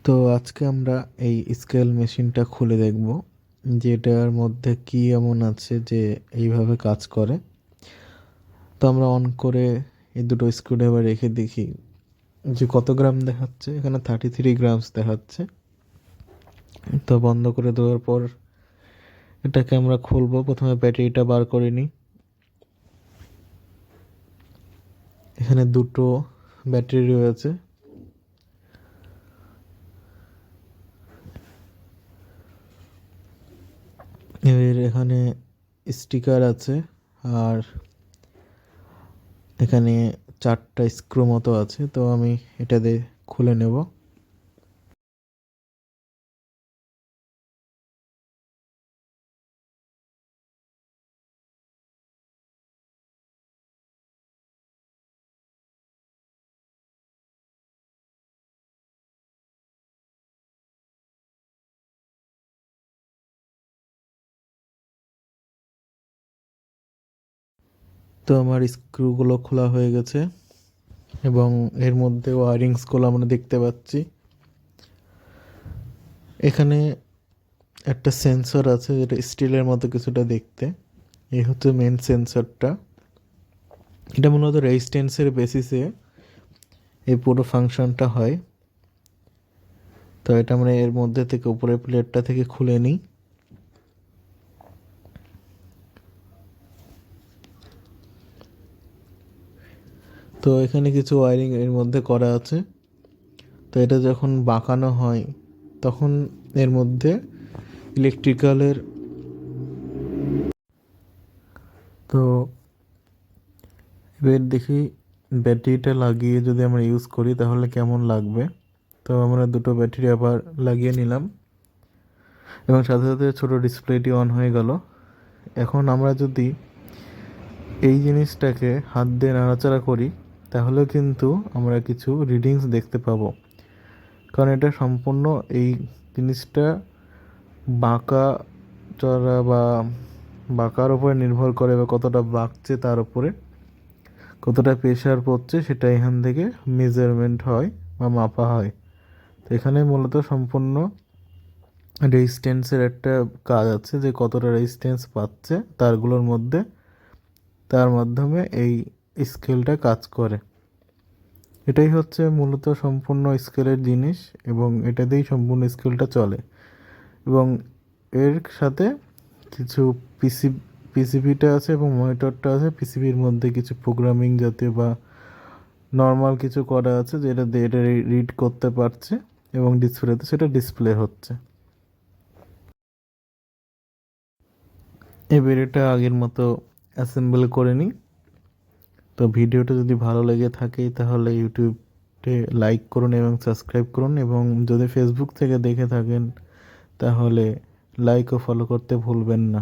তো আজকে আমরা এই স্কেল মেশিনটা খুলে দেখব যে এটার মধ্যে কি এমন আছে যে এইভাবে কাজ করে। তো আমরা অন করে এই দুটো স্ক্রুড্রাইভার রেখে দেখি যে কত গ্রাম দেখাচ্ছে। এখানে 33 গ্রামস দেখাচ্ছে। তো বন্ধ করে দেওয়ার পর এটাকে আমরা খুলবো। প্রথমে ব্যাটারিটা বার করে নিই। এখানে দুটো ব্যাটারি রয়েছে। এর এখানে স্টিকার আছে আর এখানে 4টা স্ক্রু মতো আছে। তো আমি এটা দিয়ে খুলে নেব। তো আমার স্ক্রুগুলো খোলা হয়ে গেছে এবং এর মধ্যে ওয়ারিংসগুলো আমরা দেখতে পাচ্ছি। এখানে একটা সেন্সর আছে যেটা স্টিলের মতো কিছুটা দেখতে। এই হচ্ছে মেন সেন্সরটা। এটা মূলত রেজিস্ট্যান্সের বেসিসে এই পুরো ফাংশনটা হয়। তো এটা আমরা এর মধ্যে থেকে উপরের প্লেটটা থেকে খুলে নিই। তো এখানে কিছু ওয়ারিং এর মধ্যে করা আছে। তো এটা যখন বাঁকানো হয় তখন এর মধ্যে ইলেকট্রিক্যালের তো এবার দেখি ব্যাটারিটা লাগিয়ে যদি আমরা ইউজ করি তাহলে কেমন লাগবে। তো আমরা দুটো ব্যাটারি আবার লাগিয়ে নিলাম এবং সাথে সাথে ছোটো ডিসপ্লেটি অন হয়ে গেল। এখন আমরা যদি এই জিনিসটাকে হাত দিয়ে নাড়াচাড়া করি তাহলেও কিন্তু আমরা কিছু রিডিংস দেখতে পাবো, কারণ এটা সম্পূর্ণ এই জিনিসটা বাঁকা চড়া বা বাঁকার উপরে নির্ভর করে বা কতটা বাঁকছে তার উপরে কতটা প্রেশার পড়ছে সেটা এখান থেকে মেজারমেন্ট হয় বা মাপা হয়। তো এখানে মূলত সম্পূর্ণ রেজিস্ট্যান্সের একটা কাজ আছে যে কতটা রেজিস্ট্যান্স পাচ্ছে তারগুলোর মধ্যে, তার মাধ্যমে এই স্কেলটা কাজ করে। এটাই হচ্ছে মূলত সম্পূর্ণ স্কেলের জিনিস এবং এটা দিয়েই সম্পূর্ণ স্কেলটা চলে। এবং এর সাথে কিছু পিসিবিটা আছে এবং মনিটরটা আছে। পিসিবির মধ্যে কিছু প্রোগ্রামিং জাতীয় বা নর্মাল কিছু করা আছে যেটা দিয়ে এটা রিড করতে পারছে এবং ডিসপ্লেতে সেটা ডিসপ্লে হচ্ছে। এবার এটা আগের মতো অ্যাসেম্বল করে নিই। তো ভিডিওটা যদি ভালো লেগে থাকে তাহলে ইউটিউবে লাইক করুন এবং সাবস্ক্রাইব করুন, এবং যদি ফেসবুক থেকে দেখে থাকেন তাহলে লাইক ও ফলো করতে ভুলবেন না।